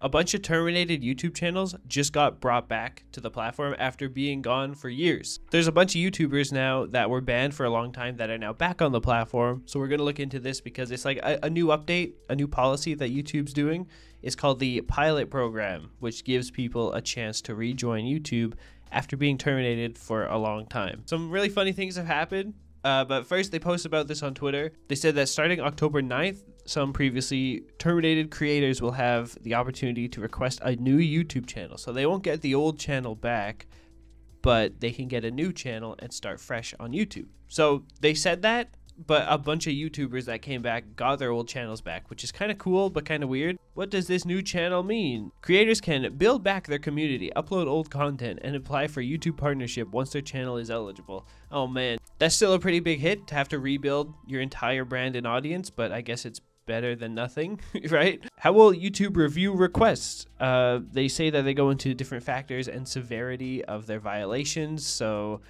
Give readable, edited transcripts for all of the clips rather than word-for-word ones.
A bunch of terminated YouTube channels just got brought back to the platform after being gone for years. There's a bunch of YouTubers now that were banned for a long time that are now back on the platform. So we're going to look into this because it's like a new update, a new policy that YouTube's doing. It's called the pilot program, which gives people a chance to rejoin YouTube after being terminated for a long time. Some really funny things have happened. But first, they posted about this on Twitter. They said that starting October 9th, some previously terminated creators will have the opportunity to request a new YouTube channel. So they won't get the old channel back, but they can get a new channel and start fresh on YouTube. So they said that, but a bunch of YouTubers that came back got their old channels back, which is kind of cool, but kind of weird. What does this new channel mean? Creators can build back their community, upload old content, and apply for YouTube partnership once their channel is eligible. Oh man, that's still a pretty big hit to have to rebuild your entire brand and audience, but I guess it's better than nothing, right? How will YouTube review requests? They say that they go into different factors and severity of their violations, so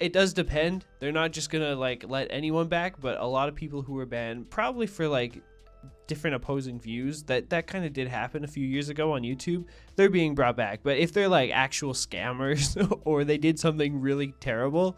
it does depend. They're not just gonna like let anyone back, but a lot of people who were banned probably for like different opposing views, that kind of did happen a few years ago on YouTube, they're being brought back. But if they're like actual scammers or they did something really terrible,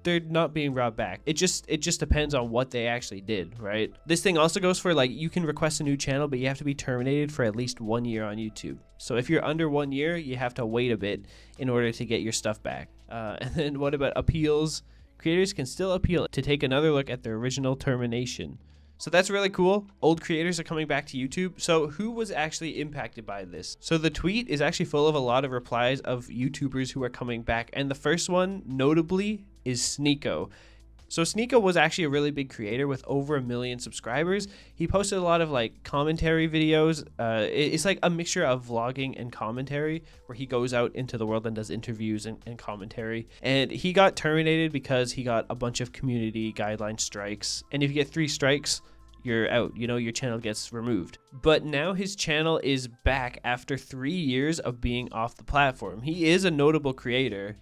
they're not being brought back. It just depends on what they actually did, right? This thing also goes for like, you can request a new channel, but you have to be terminated for at least 1 year on YouTube. So if you're under 1 year, you have to wait a bit in order to get your stuff back. And then what about appeals? Creators can still appeal to take another look at their original termination. So that's really cool. Old creators are coming back to YouTube. So who was actually impacted by this? So the tweet is actually full of a lot of replies of YouTubers who are coming back. And the first one, notably, is Sneeko. So Sneeko was actually a really big creator with over 1 million subscribers. He posted a lot of like commentary videos. It's like a mixture of vlogging and commentary where he goes out into the world and does interviews and commentary. And he got terminated because he got a bunch of community guideline strikes. And if you get 3 strikes, you're out, you know, your channel gets removed. But now his channel is back after 3 years of being off the platform. He is a notable creator.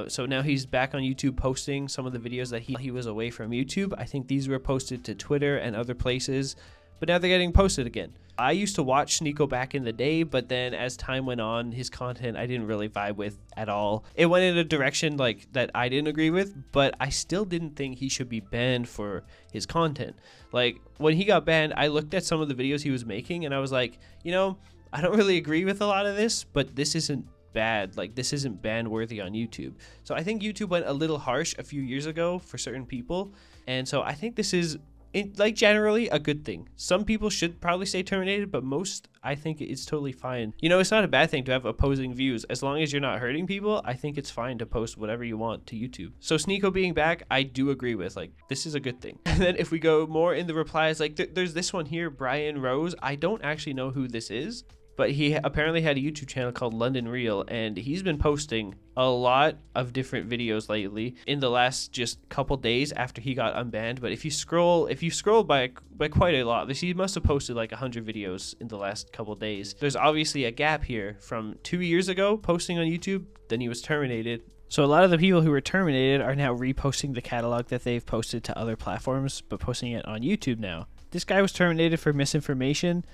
So now he's back on YouTube posting some of the videos that he was away from YouTube. I think these were posted to Twitter and other places, but now they're getting posted again. I used to watch Sneeko back in the day, but then as time went on, his content I didn't really vibe with at all. It went in a direction like that I didn't agree with, but I still didn't think he should be banned for his content. Like when he got banned, I looked at some of the videos he was making and I was like, you know, I don't really agree with a lot of this, but this isn't bad. Like this isn't ban worthy on YouTube. So I think YouTube went a little harsh a few years ago for certain people. And so I think this is like generally a good thing. Some people should probably stay terminated, but most, I think it's totally fine. You know, it's not a bad thing to have opposing views. As long as you're not hurting people, I think it's fine to post whatever you want to YouTube. So Sneeko being back, I do agree with, like, this is a good thing. And then if we go more in the replies, like there's this one here, Brian Rose. I don't actually know who this is, but he apparently had a YouTube channel called London Real, and he's been posting a lot of different videos lately in the last just couple days after he got unbanned. But if you scroll by quite a lot, he must have posted like 100 videos in the last couple days. There's obviously a gap here from 2 years ago posting on YouTube, then he was terminated. So a lot of the people who were terminated are now reposting the catalog that they've posted to other platforms, but posting it on YouTube now. This guy was terminated for misinformation.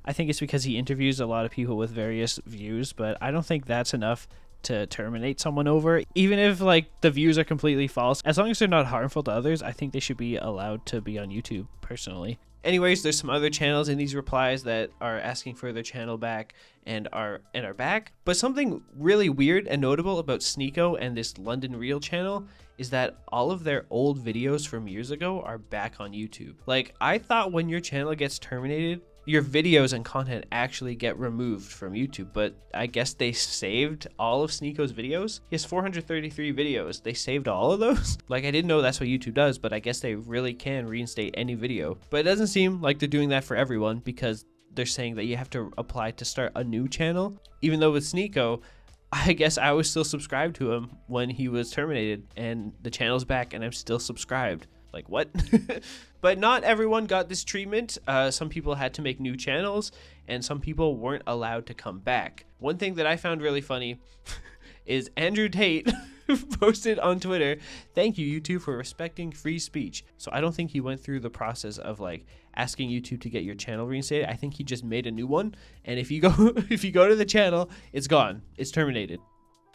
I think it's because he interviews a lot of people with various views, but I don't think that's enough to terminate someone over. Even if like the views are completely false, as long as they're not harmful to others, I think they should be allowed to be on YouTube personally. Anyways, there's some other channels in these replies that are asking for their channel back and are back. But something really weird and notable about Sneeko and this London Real channel is that all of their old videos from years ago are back on YouTube. Like I thought when your channel gets terminated, your videos and content actually get removed from YouTube, but I guess they saved all of Sneeko's videos. He has 433 videos. They saved all of those? Like I didn't know that's what YouTube does, but I guess they really can reinstate any video. But it doesn't seem like they're doing that for everyone because they're saying that you have to apply to start a new channel. Even though with Sneeko, I guess I was still subscribed to him when he was terminated and the channel's back and I'm still subscribed. Like what? But not everyone got this treatment. Some people had to make new channels and some people weren't allowed to come back. One thing that I found really funny is Andrew Tate posted on Twitter, "Thank you, YouTube, for respecting free speech." So I don't think he went through the process of like asking YouTube to get your channel reinstated. I think he just made a new one, and if you go to the channel, it's gone. It's terminated.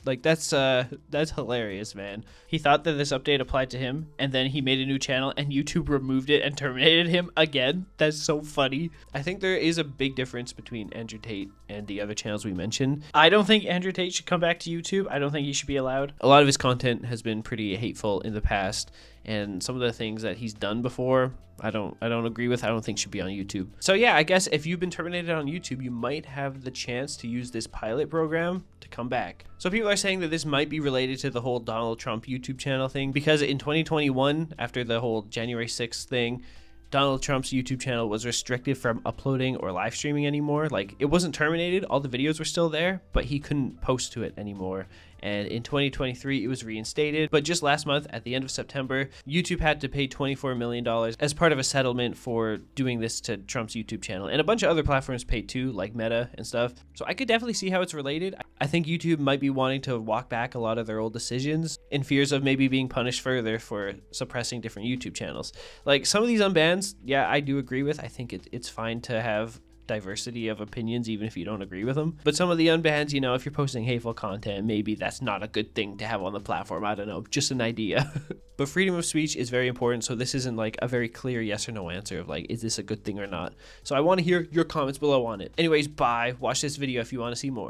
Like that's hilarious, man. He thought that this update applied to him, and then he made a new channel and YouTube removed it and terminated him again. That's so funny. I think there is a big difference between Andrew Tate and the other channels we mentioned. I don't think Andrew Tate should come back to YouTube. I don't think he should be allowed. A lot of his content has been pretty hateful in the past, and some of the things that he's done before, I don't agree with. I don't think should be on YouTube. So yeah, I guess if you've been terminated on YouTube, you might have the chance to use this pilot program to come back. So people are saying that this might be related to the whole Donald Trump YouTube channel thing, because in 2021, after the whole January 6th thing, Donald Trump's YouTube channel was restricted from uploading or live streaming anymore. Like, it wasn't terminated, all the videos were still there, but he couldn't post to it anymore. And in 2023, it was reinstated. But just last month, at the end of September, YouTube had to pay $24 million as part of a settlement for doing this to Trump's YouTube channel. And a bunch of other platforms paid too, like Meta and stuff. So I could definitely see how it's related. I think YouTube might be wanting to walk back a lot of their old decisions in fears of maybe being punished further for suppressing different YouTube channels. Like some of these unbans, yeah, I do agree with. I think it's fine to have diversity of opinions even if you don't agree with them, but some of the unbans, you know, if you're posting hateful content, maybe that's not a good thing to have on the platform. I don't know, just an idea. But freedom of speech is very important, so this isn't like a very clear yes or no answer of like, is this a good thing or not? So I want to hear your comments below on it. Anyways, bye. Watch this video if you want to see more.